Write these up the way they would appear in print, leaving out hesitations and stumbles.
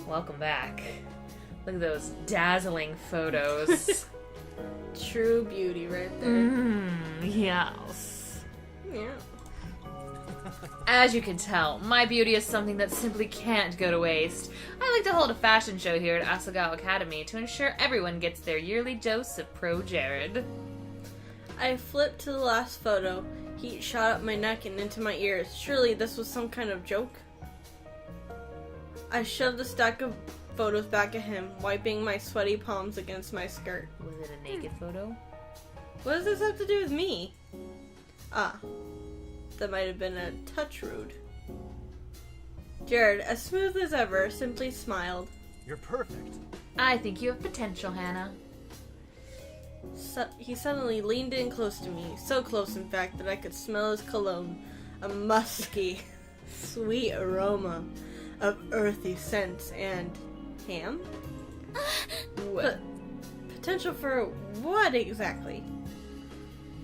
Welcome back. Look at those dazzling photos. True beauty right there. Yes. Yeah. As you can tell, my beauty is something that simply can't go to waste. I like to hold a fashion show here at Asagao Academy to ensure everyone gets their yearly dose of Pro Jared. I flipped to the last photo. Heat shot up my neck and into my ears. Surely this was some kind of joke? I shoved the stack of photos back at him, wiping my sweaty palms against my skirt. Was it a naked photo? What does this have to do with me? Ah, that might have been a touch rude. Jared, as smooth as ever, simply smiled. You're perfect. I think you have potential, Hannah. He suddenly leaned in close to me, so close in fact that I could smell his cologne, a musky, sweet aroma of earthy scents and ham? But potential for what exactly?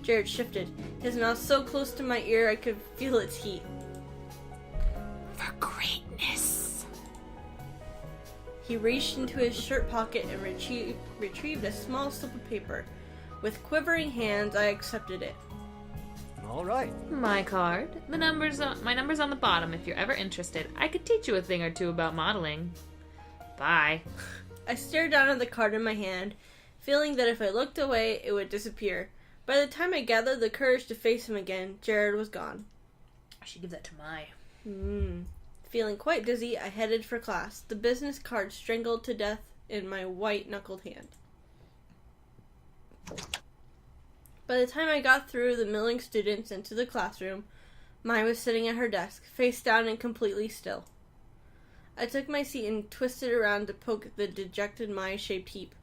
Jared shifted, his mouth so close to my ear I could feel its heat. For greatness. He reached into his shirt pocket and retrieved a small slip of paper. With quivering hands, I accepted it. All right. My card. My number's on the bottom if you're ever interested. I could teach you a thing or two about modeling. Bye. I stared down at the card in my hand, feeling that if I looked away, it would disappear. By the time I gathered the courage to face him again, Jared was gone. I should give that to Mai. Feeling quite dizzy, I headed for class, the business card strangled to death in my white-knuckled hand. By the time I got through the milling students into the classroom, Mai was sitting at her desk, face down and completely still. I took my seat and twisted around to poke the dejected Mai-shaped heap.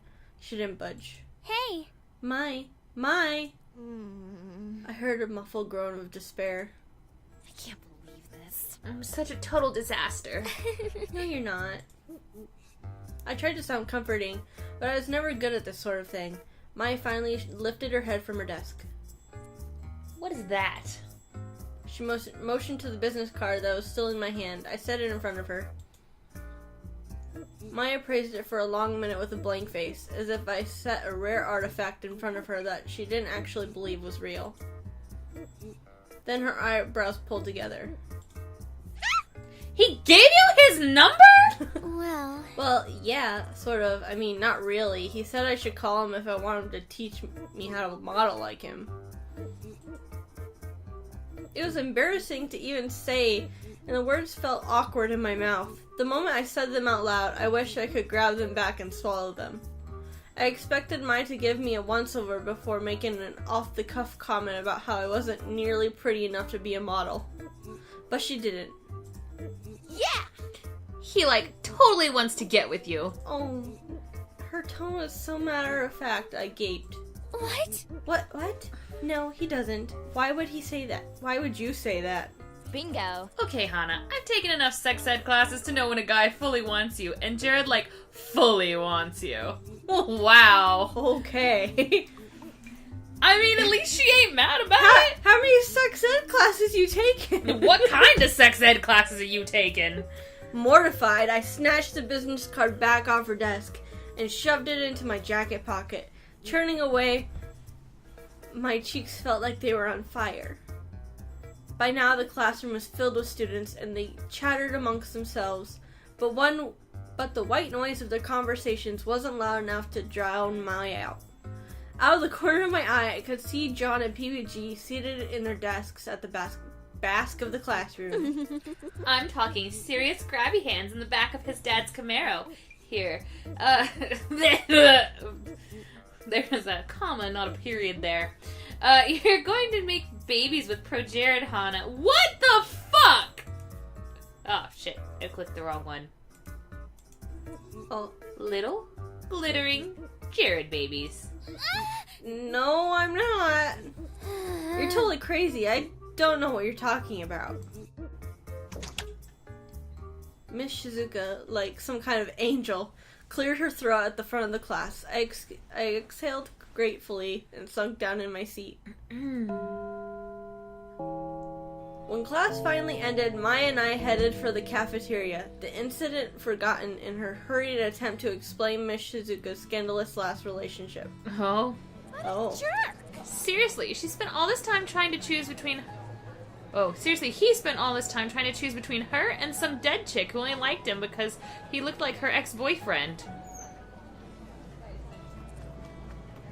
She didn't budge. Hey! Mai! I heard a muffled groan of despair. I can't believe this. I'm such a total disaster. No, you're not. I tried to sound comforting, but I was never good at this sort of thing. Mai finally lifted her head from her desk. What is that? She motioned to the business card that was still in my hand. I set it in front of her. Mai appraised it for a long minute with a blank face, as if I set a rare artifact in front of her that she didn't actually believe was real. Then her eyebrows pulled together. He gave you his number? Well, yeah, sort of. I mean, not really. He said I should call him if I want him to teach me how to model like him. It was embarrassing to even say, and the words felt awkward in my mouth. The moment I said them out loud, I wished I could grab them back and swallow them. I expected Mai to give me a once-over before making an off-the-cuff comment about how I wasn't nearly pretty enough to be a model. But she didn't. Yeah! He, totally wants to get with you. Oh, her tone was so matter-of-fact, I gaped. What? What? No, he doesn't. Why would he say that? Why would you say that? Bingo. Okay, Hannah, I've taken enough sex ed classes to know when a guy fully wants you, and Jared, fully wants you. Wow. Okay. I mean, at least she ain't mad about it. How many sex ed classes you taken? What kind of sex ed classes are you taking? Mortified, I snatched the business card back off her desk and shoved it into my jacket pocket. Turning away, my cheeks felt like they were on fire. By now, the classroom was filled with students, and they chattered amongst themselves, but the white noise of their conversations wasn't loud enough to drown Mai out. Out of the corner of my eye, I could see John and PBG seated in their desks at the bask of the classroom. I'm talking serious grabby hands in the back of his dad's Camaro. Here. There's a comma, not a period there. You're going to make babies with Pro Jared, Hannah. What the fuck? Oh, shit. I clicked the wrong one. Oh, Little, glittering Jared babies. no, I'm not. You're totally crazy. I don't know what you're talking about. Miss Shizuka, like some kind of angel, cleared her throat at the front of the class. I exhaled gratefully and sunk down in my seat. When When class finally ended, Maya and I headed for the cafeteria, the incident forgotten in her hurried attempt to explain Miss Shizuka's scandalous last relationship. Oh? Oh. Jerk! Seriously, she spent all this time trying to choose between... Oh, seriously, he spent all this time trying to choose between her and some dead chick who only liked him because he looked like her ex-boyfriend.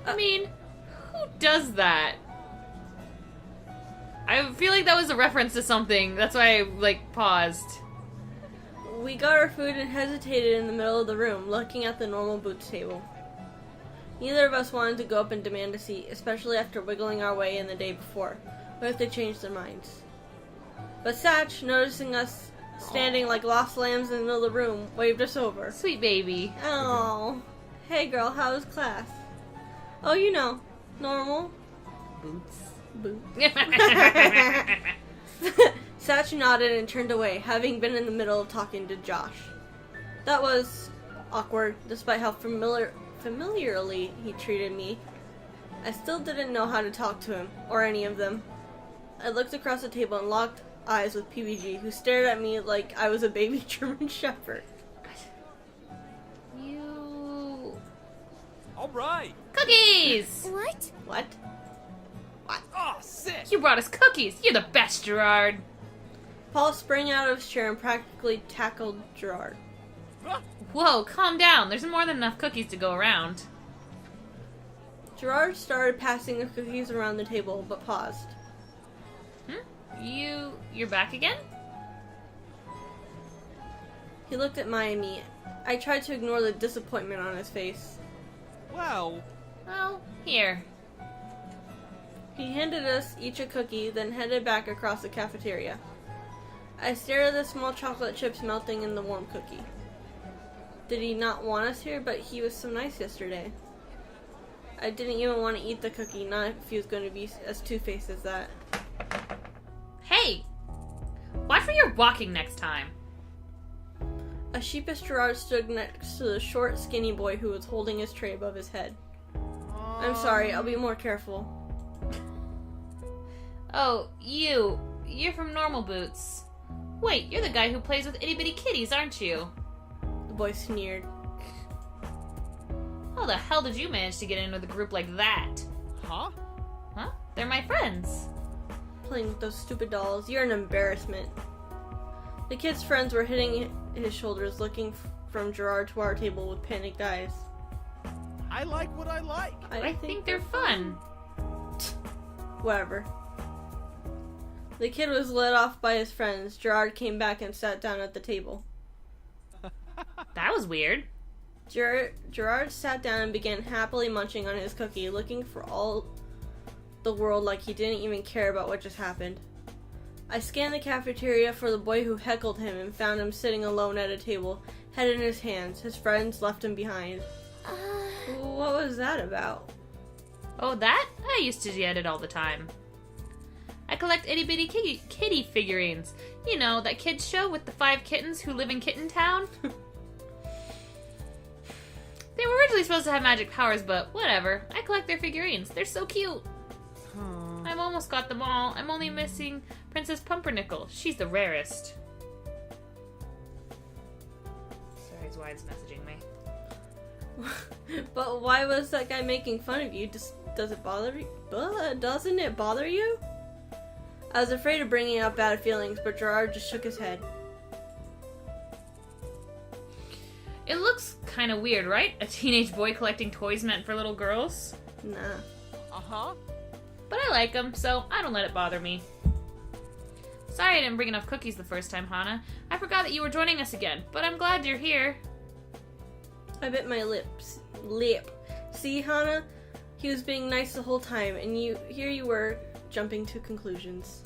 I mean, who does that? I feel like that was a reference to something. That's why I, paused. We got our food and hesitated in the middle of the room, looking at the normal Boots table. Neither of us wanted to go up and demand a seat, especially after wiggling our way in the day before. What if they changed their minds? But Satch, noticing us standing like lost lambs in the middle of the room, waved us over. Sweet baby. Oh. Hey girl, how was class? Oh, you know, normal. Boots. Boo. Satch nodded and turned away, having been in the middle of talking to Josh. That was awkward, despite how familiarly he treated me. I still didn't know how to talk to him, or any of them. I looked across the table and locked eyes with PBG, who stared at me like I was a baby German Shepherd. You... All right. Cookies! What? What? Oh, sick. You brought us cookies! You're the best, Gerard! Paul sprang out of his chair and practically tackled Gerard. Ah, Whoa, calm down. There's more than enough cookies to go around. Gerard started passing the cookies around the table, but paused. You're back again? He looked at Maya and me. I tried to ignore the disappointment on his face. Well, Well, here. He handed us each a cookie, then headed back across the cafeteria. I stared at the small chocolate chips melting in the warm cookie. Did he not want us here? But he was so nice yesterday. I didn't even want to eat the cookie, not if he was going to be as two-faced as that. Hey! Watch where you're walking next time. A sheepish Gerard stood next to the short, skinny boy who was holding his tray above his head. I'm sorry, I'll be more careful. Oh, you're from Normal Boots. Wait, you're the guy who plays with itty-bitty kitties, aren't you? The boy sneered. How the hell did you manage to get in with a group like that? huh? Huh? They're my friends. Playing with those stupid dolls, you're an embarrassment. The kid's friends were hitting his shoulders, looking from Gerard to our table with panicked eyes. I like what I like. I think they're fun. Whatever. The kid was led off by his friends. Gerard came back and sat down at the table. That was weird. Gerard sat down and began happily munching on his cookie, looking for all the world like he didn't even care about what just happened. I scanned the cafeteria for the boy who heckled him and found him sitting alone at a table, head in his hands. His friends left him behind. What was that about? Oh, that? I used to get it all the time. I collect itty-bitty kitty figurines. You know, that kids show with the 5 kittens who live in Kitten Town? They were originally supposed to have magic powers, but whatever. I collect their figurines. They're so cute. I've almost got them all. I'm only missing Princess Pumpernickel. She's the rarest. Sorry, his wife's messaging me. But why was that guy making fun of you? Does it bother you? Doesn't it bother you? I was afraid of bringing out bad feelings, but Gerard just shook his head. It looks kind of weird, right? A teenage boy collecting toys meant for little girls. Nah. Uh-huh. But I like them, so I don't let it bother me. Sorry I didn't bring enough cookies the first time, Hana. I forgot that you were joining us again, but I'm glad you're here. I bit my lip. See, Hana? He was being nice the whole time, and here you were, jumping to conclusions.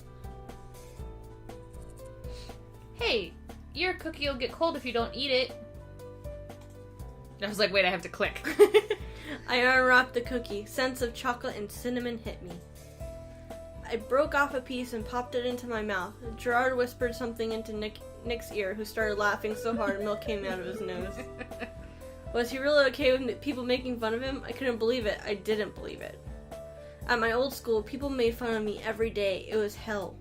Hey, your cookie will get cold if you don't eat it. I was like, wait, I have to click. I unwrapped the cookie. Scents of chocolate and cinnamon hit me. I broke off a piece and popped it into my mouth. Gerard whispered something into Nick's ear, who started laughing so hard milk came out of his nose. Was he really okay with people making fun of him? I couldn't believe it. I didn't believe it. At my old school, people made fun of me every day. It was hell.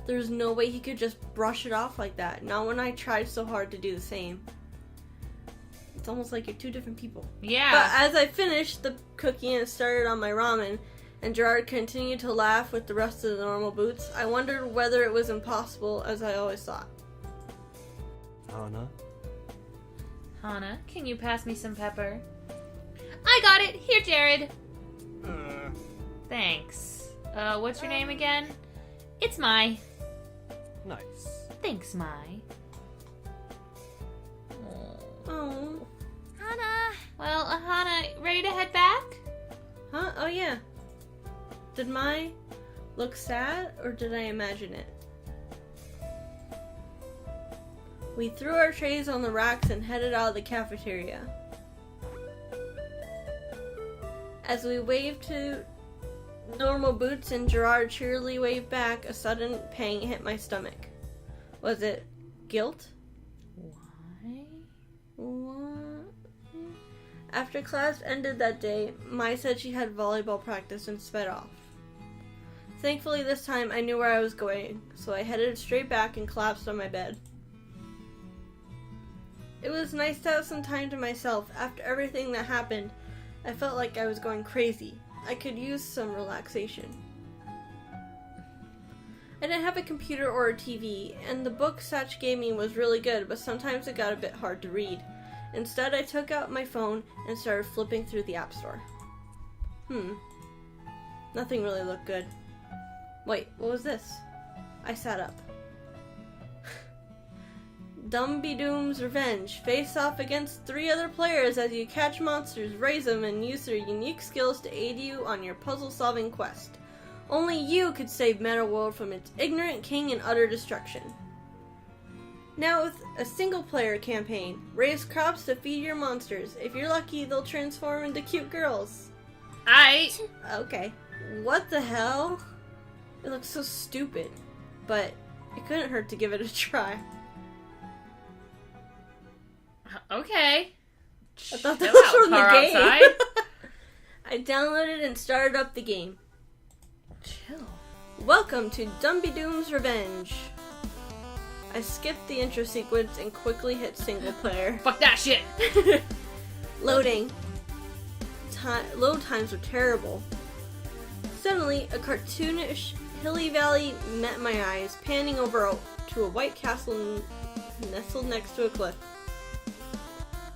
There's no way he could just brush it off like that. Not when I tried so hard to do the same. It's almost like you're two different people. Yeah. But as I finished the cookie and started on my ramen, and Gerard continued to laugh with the rest of the normal boots, I wondered whether it was impossible, as I always thought. Hana? Hana, can you pass me some pepper? I got it! Here, Jared! Thanks. What's your name again? It's Mai. Nice. Thanks, Mai. Oh. Hana. Well, Hana, ready to head back? Huh? Oh, yeah. Did Mai look sad, or did I imagine it? We threw our trays on the racks and headed out of the cafeteria. As we waved to normal boots and Gerard cheerily waved back, a sudden pang hit my stomach. Was it guilt? Why? What? After class ended that day, Mai said she had volleyball practice and sped off. Thankfully this time I knew where I was going, so I headed straight back and collapsed on my bed. It was nice to have some time to myself. After everything that happened, I felt like I was going crazy. I could use some relaxation. I didn't have a computer or a TV, and the book Satch gave me was really good, but sometimes it got a bit hard to read. Instead, I took out my phone and started flipping through the App Store. Nothing really looked good. Wait, what was this? I sat up. Dumby-Doom's Revenge. Face off against 3 other players as you catch monsters, raise them, and use their unique skills to aid you on your puzzle-solving quest. Only you could save Meta World from its ignorant king and utter destruction. Now with a single-player campaign. Raise crops to feed your monsters. If you're lucky, they'll transform into cute girls. Okay. What the hell? It looks so stupid. But it couldn't hurt to give it a try. Okay. I thought that Chill was out, from car the game. outside. I downloaded and started up the game. Chill. Welcome to Dumby-Doom's Revenge. I skipped the intro sequence and quickly hit single player. Fuck that shit! Loading. Load times were terrible. Suddenly, a cartoonish hilly valley met my eyes, panning over to a white castle nestled next to a cliff.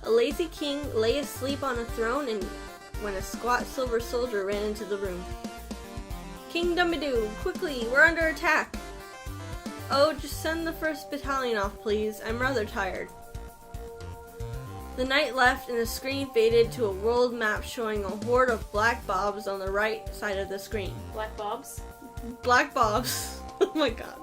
A lazy king lay asleep on a throne and when a squat silver soldier ran into the room. King Dumby-Doo, quickly, we're under attack! Oh, just send the first battalion off, please. I'm rather tired. The knight left and the screen faded to a world map showing a horde of black bobs on the right side of the screen. Black Bobs? Black bobs. Oh my god.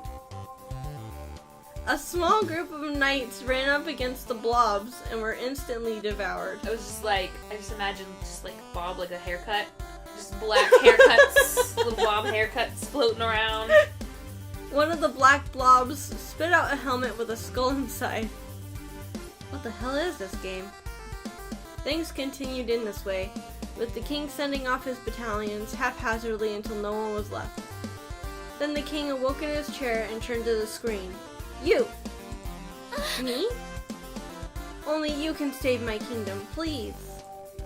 A small group of knights ran up against the blobs and were instantly devoured. I just imagined just like Bob, like a haircut. Just black haircuts, little Bob haircuts floating around. One of the black blobs spit out a helmet with a skull inside. What the hell is this game? Things continued in this way, with the king sending off his battalions haphazardly until no one was left. Then the king awoke in his chair and turned to the screen. You! Me? Only you can save my kingdom, please.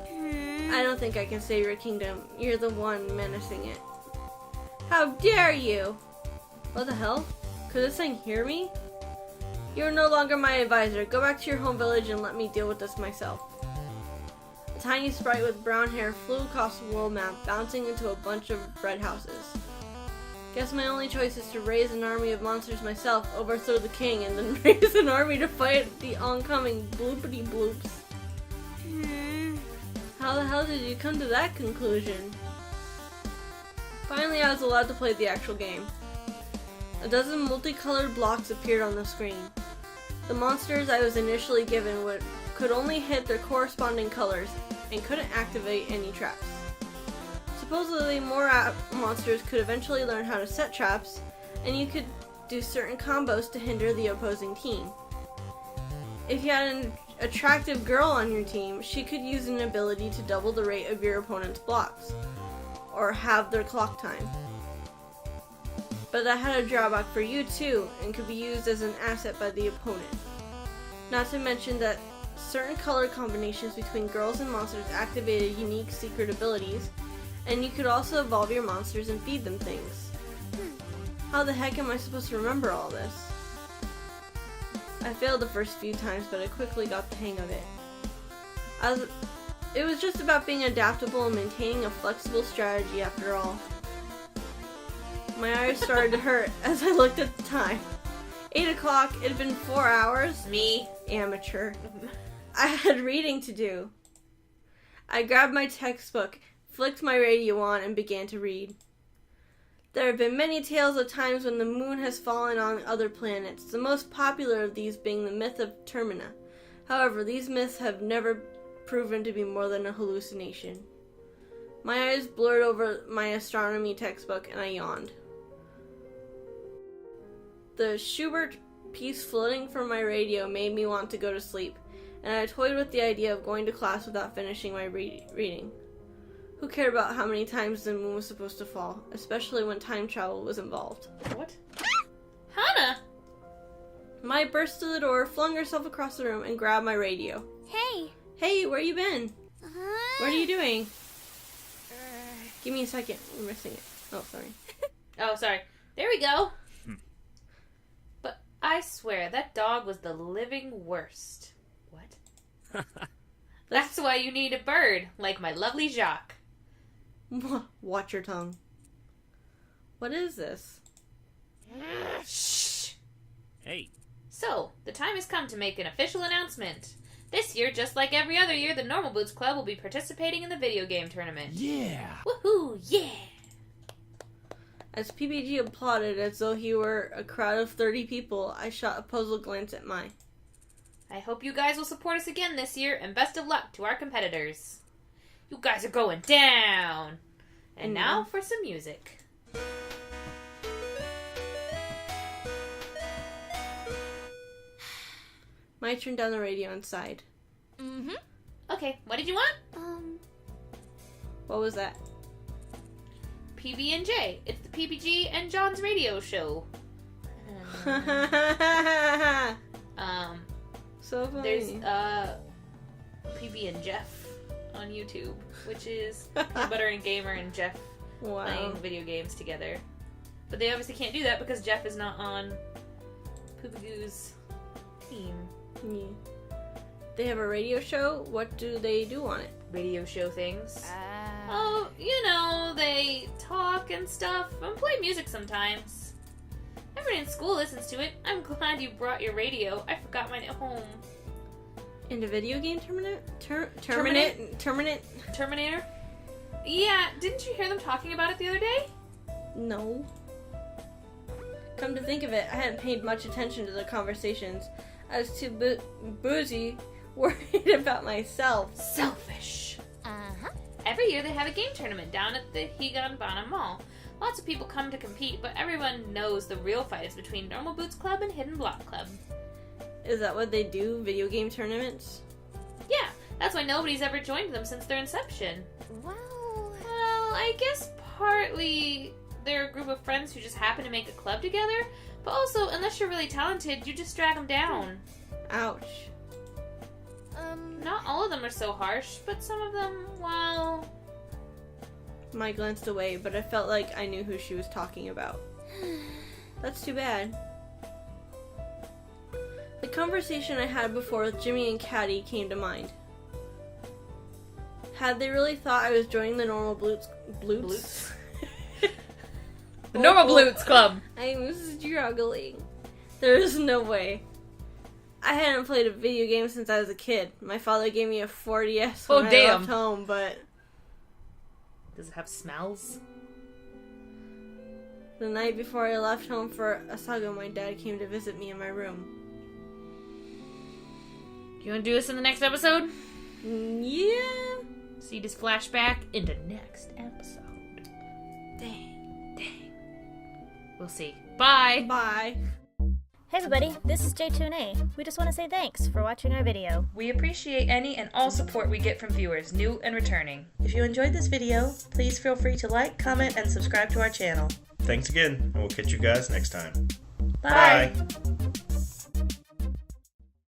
I don't think I can save your kingdom. You're the one menacing it. How dare you! What the hell? Could this thing hear me? You're no longer my advisor. Go back to your home village and let me deal with this myself. A tiny sprite with brown hair flew across the world map, bouncing into a bunch of red houses. Guess my only choice is to raise an army of monsters myself, overthrow the king, and then raise an army to fight the oncoming bloopity bloops. How the hell did you come to that conclusion? Finally, I was allowed to play the actual game. A dozen multicolored blocks appeared on the screen. The monsters I was initially given could only hit their corresponding colors and couldn't activate any traps. Supposedly, more monsters could eventually learn how to set traps, and you could do certain combos to hinder the opposing team. If you had an attractive girl on your team, she could use an ability to double the rate of your opponent's blocks, or halve their clock time. but that had a drawback for you too, and could be used as an asset by the opponent. Not to mention that certain color combinations between girls and monsters activated unique secret abilities, and you could also evolve your monsters and feed them things. How the heck am I supposed to remember all this? I failed the first few times, but I quickly got the hang of it. It was just about being adaptable and maintaining a flexible strategy after all. My eyes started to hurt as I looked at the time. 8 o'clock, it had been 4 hours. Me. Amateur. I had reading to do. I grabbed my textbook, flicked my radio on, and began to read. There have been many tales of times when the moon has fallen on other planets, the most popular of these being the myth of Termina. However, these myths have never proven to be more than a hallucination. My eyes blurred over my astronomy textbook and I yawned. The Schubert piece floating from my radio made me want to go to sleep, and I toyed with the idea of going to class without finishing my reading. Who cared about how many times the moon was supposed to fall, especially when time travel was involved? What? Hana! Maya burst through the door, flung herself across the room, and grabbed my radio. Hey. Hey, where you been? What are you doing? Give me a second. We're missing it. Oh, sorry. Oh, sorry. There we go. But I swear, that dog was the living worst. What? That's why you need a bird, like my lovely Jacques. Watch your tongue. What is this? Shh. Hey. So, the time has come to make an official announcement. This year, just like every other year, the Normal Bloots Club will be participating in the video game tournament. Yeah! Woohoo! Yeah! As PBG applauded as though he were a crowd of 30 people, I shot a puzzled glance at Mai. I hope you guys will support us again this year, and best of luck to our competitors. You guys are going down! And now for some music. Mai turned down the radio and sighed. Mm-hmm. Okay, what did you want? What was that? PB&J. It's the PBG and John's radio show. So funny. There's PB and Jeff on YouTube, which is Peanut Butter and Gamer and Jeff playing video games together. But they obviously can't do that because Jeff is not on Poopagoo's team. Yeah. They have a radio show? What do they do on it? Radio show things. Oh, you know, they talk and stuff and play music sometimes. Everyone in school listens to it. I'm glad you brought your radio. I forgot mine at home. In a video game Terminator? Terminator? Yeah, didn't you hear them talking about it the other day? No. Come to think of it, I hadn't paid much attention to the conversations. I was too boozy, worried about myself. Selfish. Uh-huh. Every year they have a game tournament down at the Higanbana Mall. Lots of people come to compete, but everyone knows the real fight is between Normal Boots Club and Hidden Block Club. Is that what they do, video game tournaments? Yeah, that's why nobody's ever joined them since their inception. Well, I guess partly they're a group of friends who just happen to make a club together, but also, unless you're really talented, you just drag them down. Ouch. Not all of them are so harsh, but some of them, well... Mai glanced away, but I felt like I knew who she was talking about. That's too bad. The conversation I had before with Jimmy and Caddy came to mind. Had they really thought I was joining the Normal Bloots? The Normal Bloots Club! I'm struggling. There's no way. I hadn't played a video game since I was a kid. My father gave me a 4DS when I left home, but... Does it have smells? The night before I left home for Asagao, my dad came to visit me in my room. You want to do this in the next episode? Yeah. See this flashback in the next episode. Dang. We'll see. Bye! Bye. Hey everybody, this is J2A. We just want to say thanks for watching our video. We appreciate any and all support we get from viewers, new and returning. If you enjoyed this video, please feel free to like, comment, and subscribe to our channel. thanks again, and we'll catch you guys next time. Bye. Bye.